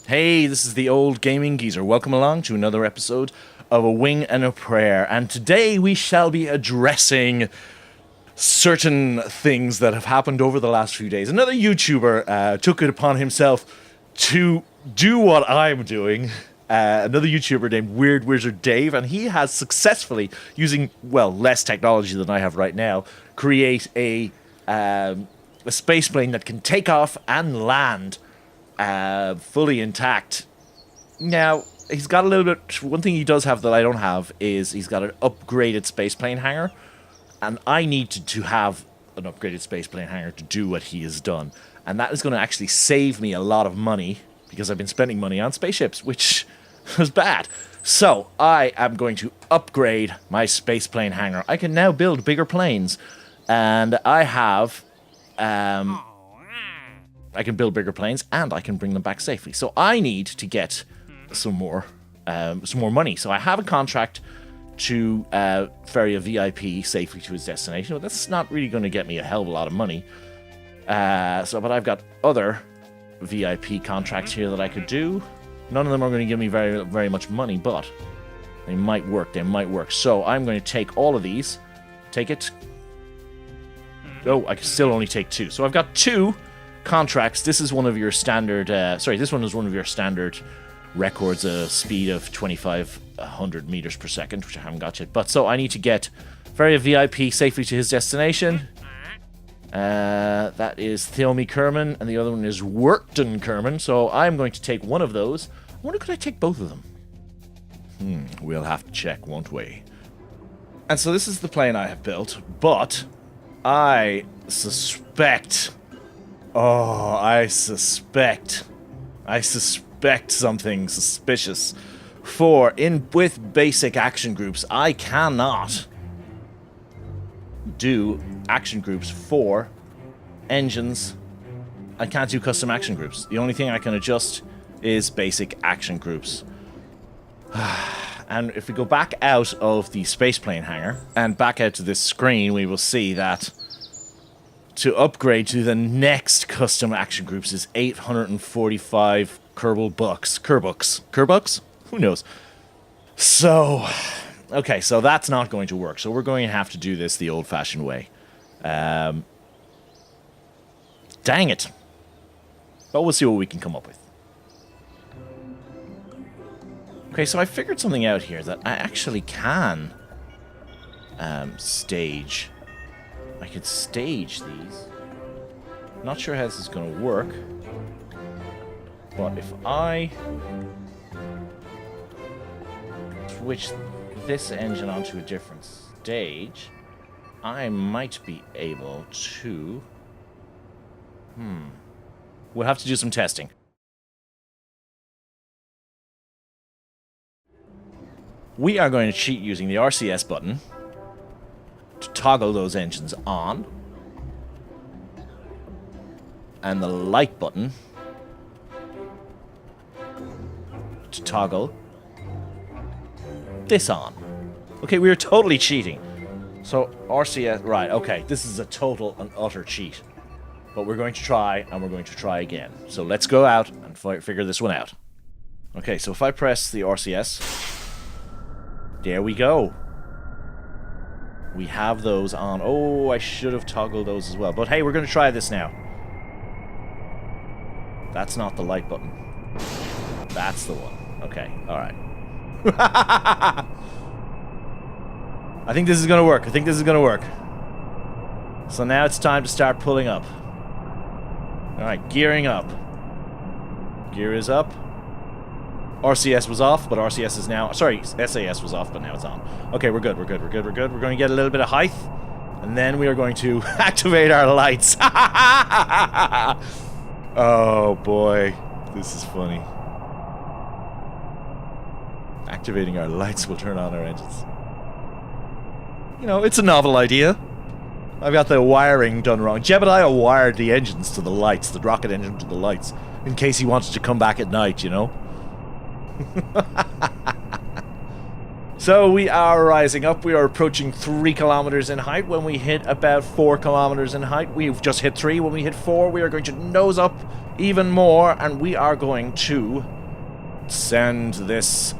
Hey, this is the old gaming geezer. Welcome along to another episode of A Wing and a Prayer. And today we shall be addressing certain things that have happened over the last few days. Another YouTuber took it upon himself to do what I'm doing. Another YouTuber named Weird Wizard Dave, and he has successfully, using, well, less technology than I have right now, create a space plane that can take off and land fully intact. Now, he's got a little bit... One thing he does have that I don't have is he's got an upgraded spaceplane hangar. And I need to have an upgraded spaceplane hangar to do what he has done. And that is going to actually save me a lot of money, because I've been spending money on spaceships, which was bad. So, I am going to upgrade my spaceplane hangar. I can now build bigger planes. And I have... I can build bigger planes, and I can bring them back safely. So I need to get some more money. So I have a contract to ferry a VIP safely to his destination. But that's not really going to get me a hell of a lot of money. But I've got other VIP contracts here that I could do. None of them are going to give me very, very much money, but they might work. They might work. So I'm going to take all of these. Take it. Oh, I can still only take two. So I've got two contracts. This is one of your standard... this one is one of your standard records, a speed of 2,500 meters per second, which I haven't got yet. But so I need to get ferry a VIP safely to his destination. That is Theomi Kerman, and the other one is Workton Kerman. So I'm going to take one of those. I wonder, could I take both of them? We'll have to check, won't we? And so this is the plane I have built, but I suspect... Oh, I suspect something suspicious. For with basic action groups, I cannot do action groups for engines. I can't do custom action groups. The only thing I can adjust is basic action groups. And if we go back out of the spaceplane hangar and back out to this screen, we will see that to upgrade to the next custom action groups is 845 Kerbal bucks. Kerbucks? Who knows? So, okay, so that's not going to work. So we're going to have to do this the old-fashioned way. Dang it. But we'll see what we can come up with. Okay, so I figured something out here that I actually can stage. I could stage these. Not sure how this is going to work. But if I switch this engine onto a different stage, I might be able to... We'll have to do some testing. We are going to cheat using the RCS button to toggle those engines on, and the light button to toggle this on. Okay, we are totally cheating. So RCS, right, okay, this is a total and utter cheat. But we're going to try, and we're going to try again. So let's go out and figure this one out. Okay, so if I press the RCS, there we go. We have those on. Oh, I should have toggled those as well. But hey, we're going to try this now. That's not the light button. That's the one. Okay, alright. I think this is going to work. So now it's time to start pulling up. Alright, gearing up. Gear is up. RCS was off, but RCS is now... Sorry, SAS was off, but now it's on. Okay, we're good. We're going to get a little bit of height, and then we are going to activate our lights. Oh, boy. This is funny. Activating our lights will turn on our engines. You know, it's a novel idea. I've got the wiring done wrong. Jebediah wired the engines to the lights, the rocket engine to the lights, in case he wanted to come back at night, you know? So we are rising up. We are approaching 3 kilometers in height. When we hit about 4 kilometers in height, we've just hit 3. When we hit 4, we are going to nose up even more, and we are going to Send this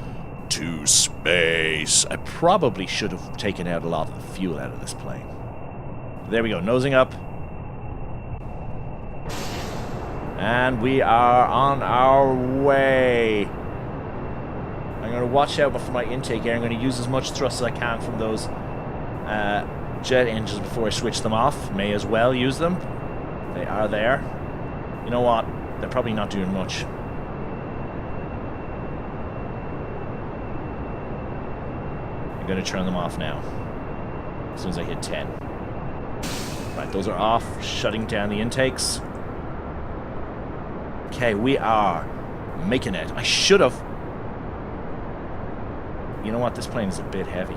to space. I probably should have taken out a lot of the fuel out of this plane. There we go, nosing up. And we are on our way. I'm going to watch out for my intake air. I'm going to use as much thrust as I can from those jet engines before I switch them off. May as well use them. They are there. You know what? They're probably not doing much. I'm going to turn them off now. As soon as I hit 10. Right, those are off. Shutting down the intakes. Okay, we are making it. I should have. You know what? This plane is a bit heavy.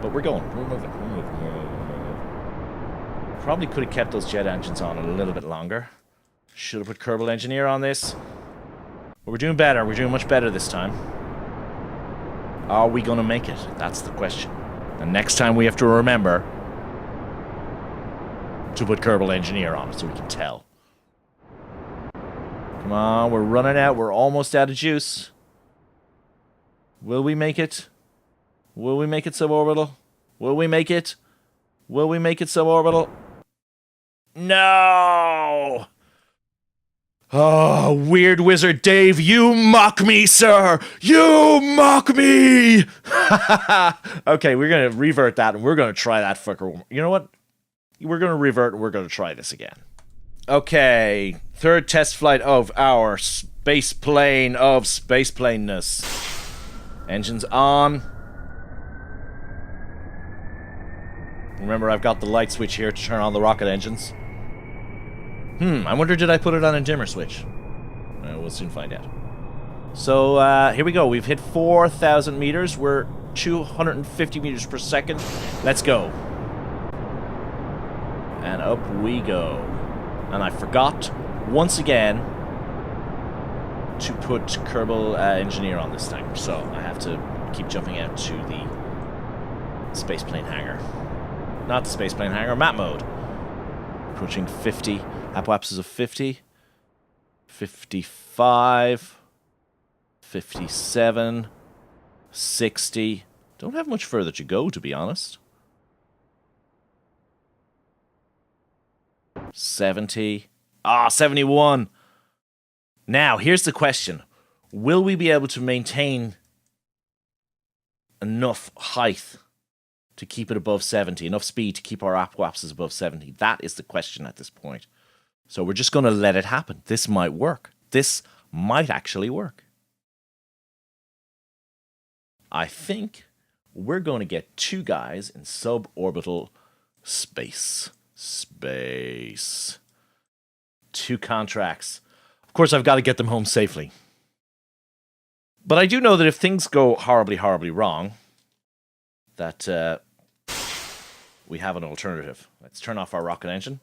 But we're going. We're moving. We're moving. We're moving. We're moving. Probably could have kept those jet engines on a little bit longer. Should have put Kerbal Engineer on this. But we're doing better. We're doing much better this time. Are we going to make it? That's the question. And next time we have to remember to put Kerbal Engineer on it so we can tell. Come on, we're running out. We're almost out of juice. Will we make it? Will we make it suborbital? Will we make it? Will we make it suborbital? No! Oh, Weird Wizard Dave, you mock me, sir! You mock me! Okay, we're going to revert that, and we're going to try that fucker. You know what? We're going to revert, and we're going to try this again. Okay, third test flight of our space plane of spaceplaneness. Engines on. Remember, I've got the light switch here to turn on the rocket engines. I wonder, did I put it on a dimmer switch? We'll soon find out. So, here we go. We've hit 4,000 meters. We're 250 meters per second. Let's go. And up we go. And I forgot, once again, to put Kerbal Engineer on this time. So I have to keep jumping out to the spaceplane hangar. Not the spaceplane hangar, map mode. Approaching 50. Apoapsis of 50. 55. 57. 60. Don't have much further to go, to be honest. 70. 71. Now, here's the question. Will we be able to maintain enough height to keep it above 70? Enough speed to keep our apoapsis above 70? That is the question at this point. So we're just going to let it happen. This might work. This might actually work. I think we're going to get two guys in suborbital space. Two contracts. Of course, I've got to get them home safely. But I do know that if things go horribly, horribly wrong, that we have an alternative. Let's turn off our rocket engine.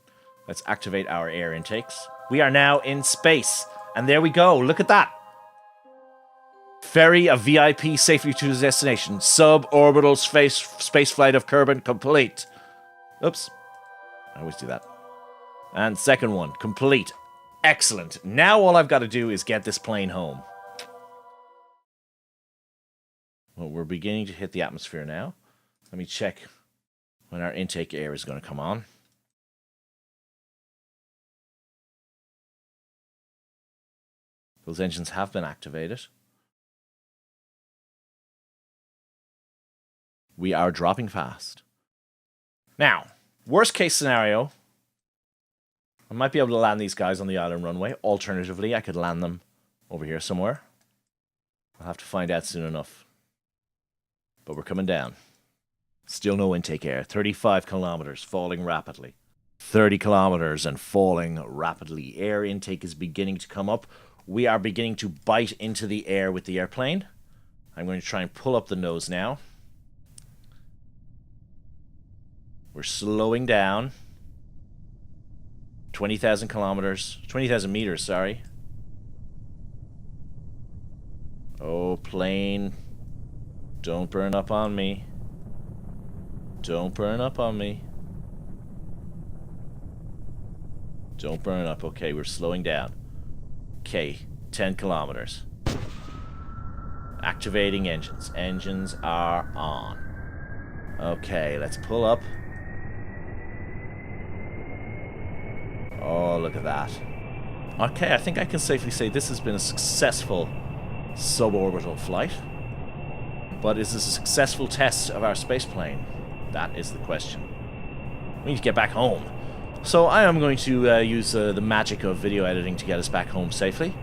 Let's activate our air intakes. We are now in space. And there we go. Look at that. Ferry a VIP safely to his destination. Suborbital space flight of Kerbal complete. Oops. I always do that. And second one, complete. Excellent. Now all I've got to do is get this plane home. Well, we're beginning to hit the atmosphere now. Let me check when our intake air is going to come on. Those engines have been activated. We are dropping fast. Now, worst case scenario, I might be able to land these guys on the island runway. Alternatively, I could land them over here somewhere. I'll have to find out soon enough. But we're coming down. Still no intake air. 35 kilometers, falling rapidly. 30 kilometers and falling rapidly. Air intake is beginning to come up. We are beginning to bite into the air with the airplane. I'm going to try and pull up the nose now. We're slowing down. 20,000 kilometers. 20,000 meters, sorry. Oh, plane. Don't burn up on me. Don't burn up on me. Don't burn up. Okay, we're slowing down. Okay, 10 kilometers. activating engines. Engines are on. Okay, let's pull up. Oh, look at that. Okay, I think I can safely say this has been a successful suborbital flight. But is this a successful test of our spaceplane? That is the question. We need to get back home. So I am going to use the magic of video editing to get us back home safely.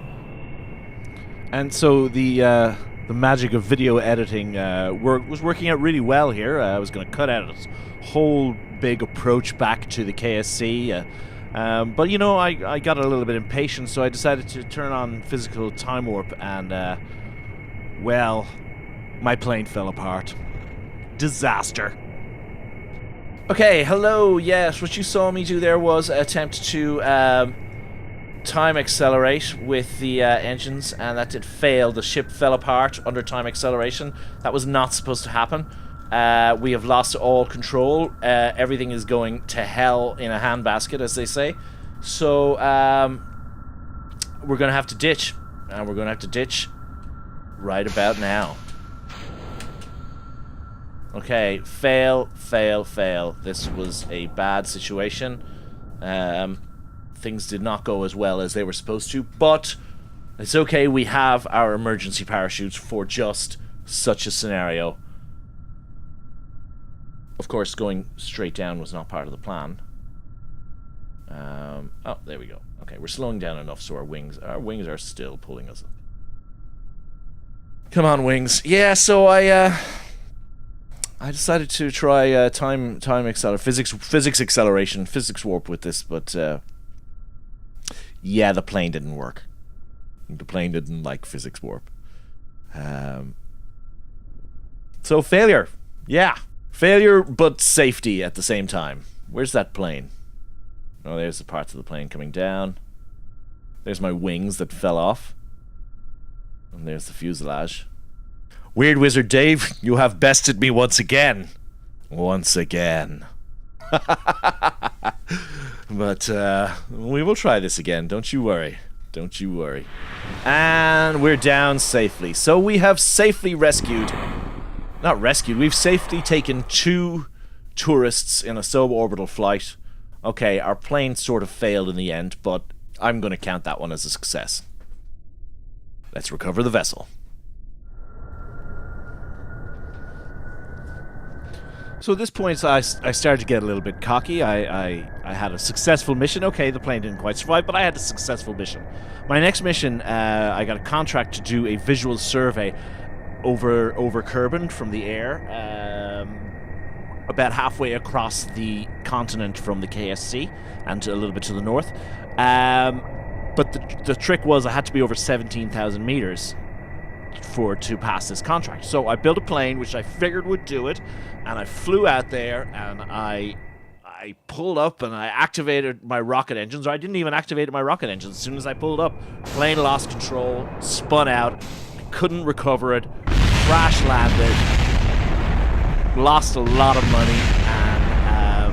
And so the magic of video editing was working out really well here. I was going to cut out this whole big approach back to the KSC. But, you know, I got a little bit impatient, so I decided to turn on physical time warp, and, well, my plane fell apart. Disaster. Okay, hello, yes, what you saw me do there was attempt to time accelerate with the engines, and that did fail. The ship fell apart under time acceleration. That was not supposed to happen. We have lost all control. Everything is going to hell in a handbasket, as they say. So, we're going to have to ditch. And we're going to have to ditch right about now. Okay, fail. This was a bad situation. Things did not go as well as they were supposed to, but it's okay. We have our emergency parachutes for just such a scenario. Of course, going straight down was not part of the plan. Oh, there we go. Okay, we're slowing down enough so our wings are still pulling us up. Come on, wings. Yeah, so I decided to try time acceleration, physics acceleration, physics warp with this, but yeah, the plane didn't work. The plane didn't like physics warp. So failure. Yeah. Failure, but safety at the same time. Where's that plane? Oh, there's the parts of the plane coming down. There's my wings that fell off. And there's the fuselage. Weird Wizard Dave, you have bested me once again. Once again. But we will try this again, don't you worry. Don't you worry. And we're down safely. So we have safely rescued... Not rescued, we've safely taken 2 tourists in a suborbital flight. Okay, our plane sort of failed in the end, but I'm going to count that one as a success. Let's recover the vessel. So at this point, I started to get a little bit cocky. I had a successful mission. Okay, the plane didn't quite survive, but I had a successful mission. My next mission, I got a contract to do a visual survey over Kerbal from the air, about halfway across the continent from the KSC and a little bit to the north. But the trick was I had to be over 17,000 meters to pass this contract. So I built a plane which I figured would do it, and I flew out there, and I pulled up and I activated my rocket engines, or I didn't even activate my rocket engines. As soon as I pulled up, plane lost control, spun out, couldn't recover it, crash landed, lost a lot of money, and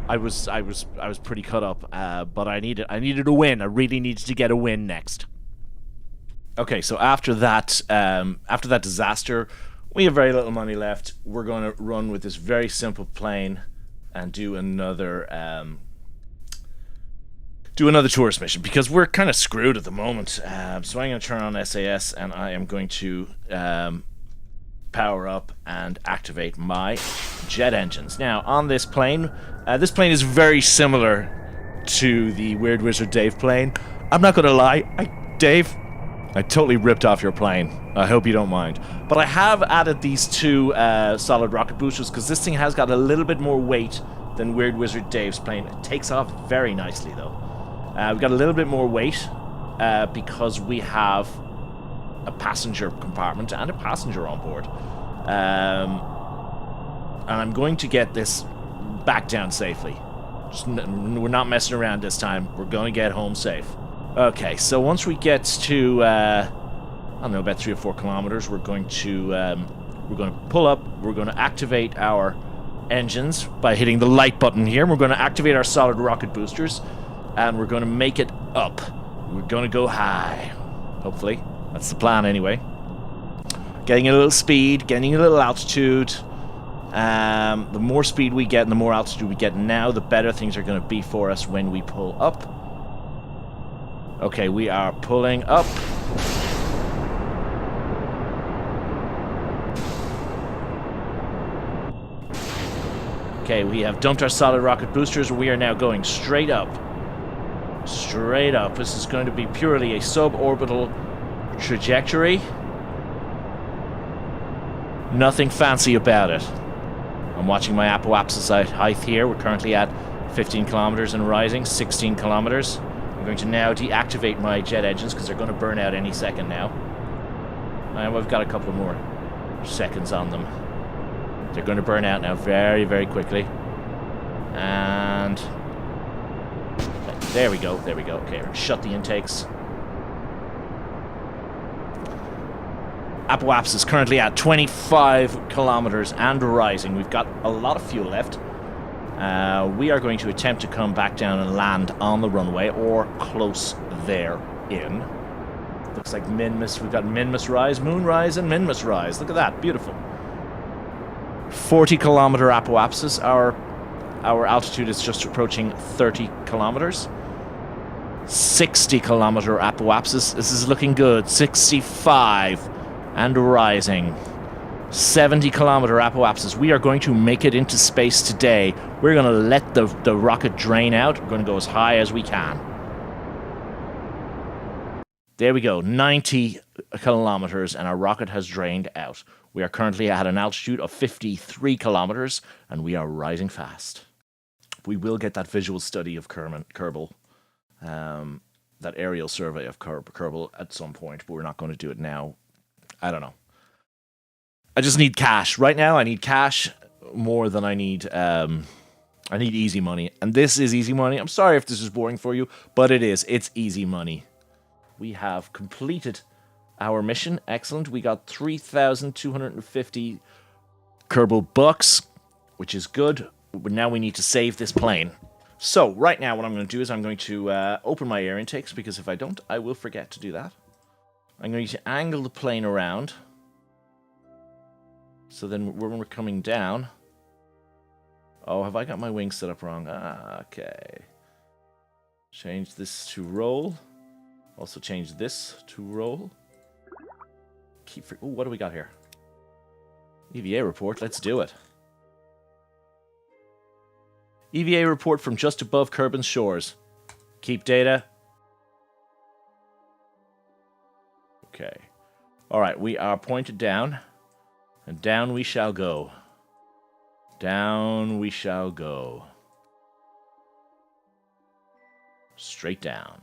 I was pretty cut up. But I needed a win. I really needed to get a win next. Okay, so after that disaster, we have very little money left. We're going to run with this very simple plane and do another tourist mission, because we're kind of screwed at the moment. So I'm going to turn on SAS, and I am going to power up and activate my jet engines. Now, on this plane is very similar to the Weird Wizard Dave plane. I'm not going to lie, Dave, I totally ripped off your plane. I hope you don't mind. But I have added these 2 solid rocket boosters, because this thing has got a little bit more weight than Weird Wizard Dave's plane. It takes off very nicely, though. We've got a little bit more weight because we have a passenger compartment and a passenger on board. And I'm going to get this back down safely. We're not messing around this time. We're going to get home safe. Okay, so once we get to, I don't know, about 3 or 4 kilometers, we're going to pull up. We're going to activate our engines by hitting the light button here. We're going to activate our solid rocket boosters. And we're going to make it up. We're going to go high. Hopefully. That's the plan anyway. Getting a little speed, getting a little altitude. The more speed we get and the more altitude we get now, the better things are going to be for us when we pull up. Okay, we are pulling up. Okay, we have dumped our solid rocket boosters. We are now going straight up. Straight up. This is going to be purely a suborbital trajectory. Nothing fancy about it. I'm watching my apoapsis height here. We're currently at 15 kilometers and rising, 16 kilometers. I'm going to now deactivate my jet engines because they're going to burn out any second now. And we've got a couple more seconds on them. They're going to burn out now very, very quickly. And there we go, there we go. Okay, shut the intakes. Apoapsis is currently at 25 kilometers and rising. We've got a lot of fuel left. We are going to attempt to come back down and land on the runway or close therein. Looks like Minmus. We've got Minmus rise, Moon rise, and Minmus rise. Look at that, beautiful. 40 kilometer apoapsis. Our altitude is just approaching 30 kilometers. 60 kilometer apoapsis. This is looking good. 65 and rising. 70 kilometer apoapsis. We are going to make it into space today. We're going to let the rocket drain out. We're going to go as high as we can. There we go. 90 kilometers and our rocket has drained out. We are currently at an altitude of 53 kilometers and we are rising fast. We will get that visual study of Kerbal, that aerial survey of Kerbal at some point, but we're not going to do it now. I don't know. I just need cash. Right now, I need cash more than I need easy money. And this is easy money. I'm sorry if this is boring for you, but it is. It's easy money. We have completed our mission. Excellent. We got 3,250 Kerbal bucks, which is good. But now we need to save this plane. So, right now, what I'm going to do is I'm going to open my air intakes, because if I don't, I will forget to do that. I'm going to angle the plane around. So then when we're coming down... Oh, have I got my wings set up wrong? Okay. Change this to roll. Also change this to roll. Oh, what do we got here? EVA report. Let's do it. EVA report from just above Kerbin's shores. Keep data. Okay. Alright, we are pointed down. And down we shall go. Down we shall go. Straight down.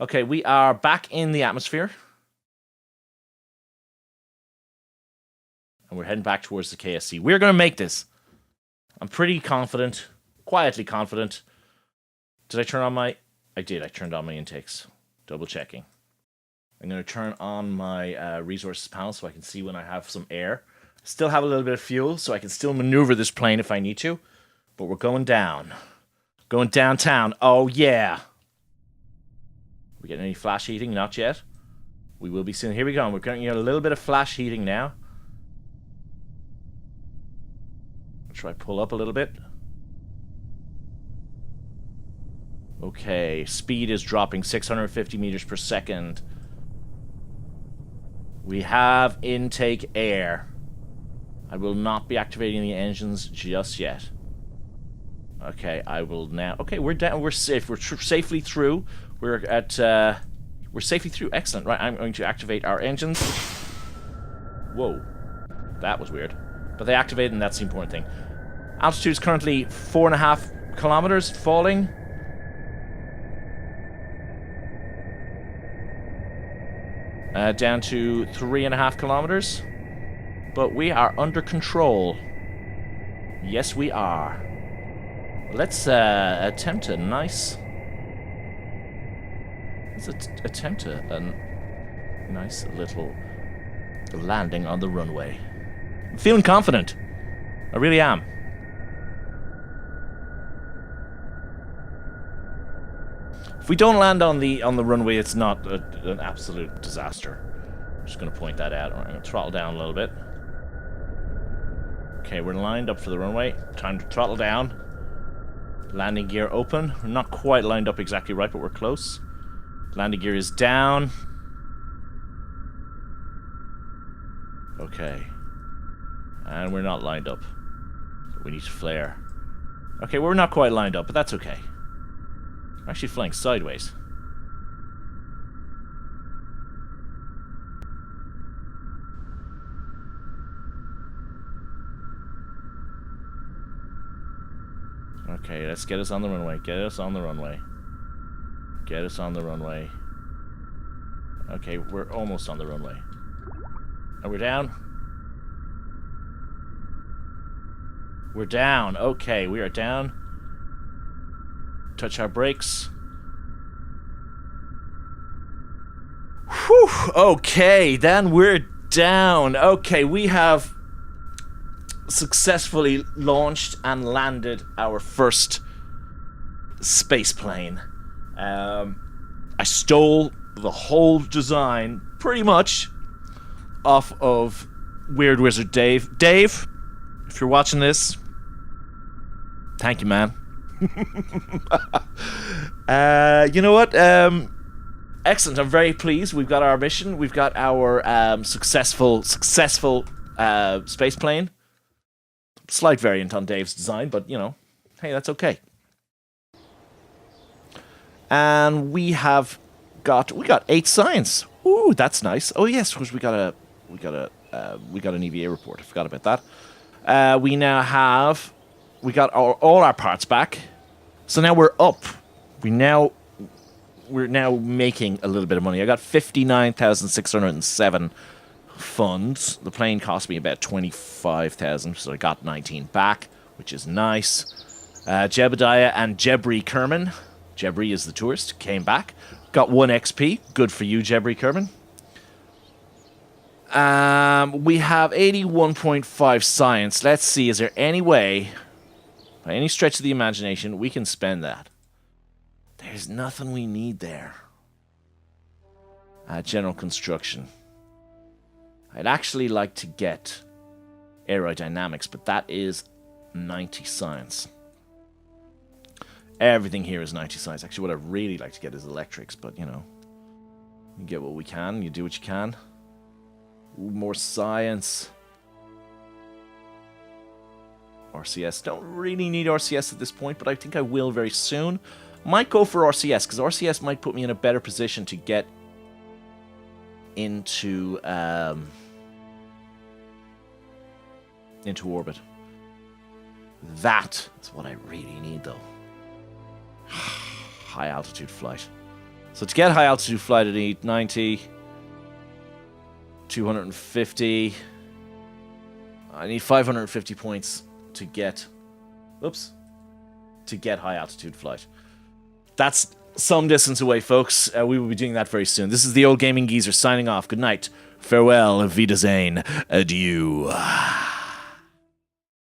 Okay, we are back in the atmosphere. And we're heading back towards the KSC. We're going to make this. I'm pretty confident. Quietly confident. Did I turn on my... I did. I turned on my intakes. Double checking. I'm going to turn on my resources panel so I can see when I have some air. Still have a little bit of fuel, so I can still maneuver this plane if I need to. But we're going down. Going downtown. Oh, yeah. We getting any flash heating? Not yet. We will be soon. Here we go. We're getting a little bit of flash heating now. Try pull up a little bit. Okay, speed is dropping 650 meters per second. We have intake air. I will not be activating the engines just yet. Okay, I will now. Okay, we're down. We're safe. We're safely through. We're safely through. Excellent. Right, I'm going to activate our engines. Whoa, that was weird. But they activated, and that's the important thing. Altitude is currently 4.5 kilometers, falling. Down to 3.5 kilometers. But we are under control. Yes, we are. Let's attempt a nice... Let's attempt a nice little landing on the runway. I'm feeling confident. I really am. If we don't land on the runway, it's not an absolute disaster. Just going to point that out. I'm going to throttle down a little bit. Okay, we're lined up for the runway. Time to throttle down. Landing gear open. We're not quite lined up exactly right, but we're close. Landing gear is down. Okay. And we're not lined up. So we need to flare. Okay, we're not quite lined up, but that's okay. We're actually flying sideways. Okay, let's get us on the runway. Get us on the runway. Get us on the runway. Okay, we're almost on the runway. Are we down? We're down. Okay, we are down. Touch our brakes. Whew. Okay, then we're down. Okay, we have successfully launched and landed our first space plane. I stole the whole design, pretty much, off of Weird Wizard Dave. Dave, if you're watching this, thank you, man. You know what? Excellent. I'm very pleased. We've got our mission. We've got our successful space plane. Slight variant on Dave's design, but, you know, hey, that's okay. And we got 8 science. Ooh, that's nice. Oh yes, because we got an EVA report. I forgot about that. We got all our parts back. So now we're up. We're now making a little bit of money. I got 59,607 funds. The plane cost me about 25,000, so I got 19 back, which is nice. Jebediah and Jebri Kerman. Jebri is the tourist. Came back. Got 1 XP. Good for you, Jebri Kerman. We have 81.5 science. Let's see, is there any way, by any stretch of the imagination, we can spend that? There's nothing we need there. General construction. I'd actually like to get aerodynamics, but that is 90 science. Everything here is 90 science. Actually, what I'd really like to get is electrics, but, you know, you get what we can, you do what you can. Ooh, more science. RCS. Don't really need RCS at this point, but I think I will very soon. Might go for RCS, because RCS might put me in a better position to get into orbit. That is what I really need, though. High altitude flight. So to get high altitude flight, I need 90, 250. I need 550 points to get high altitude flight. That's some distance away, folks. We will be doing that very soon. This is the Old Gaming Geezer signing off. Good night. Farewell. Wiedersehen. Adieu.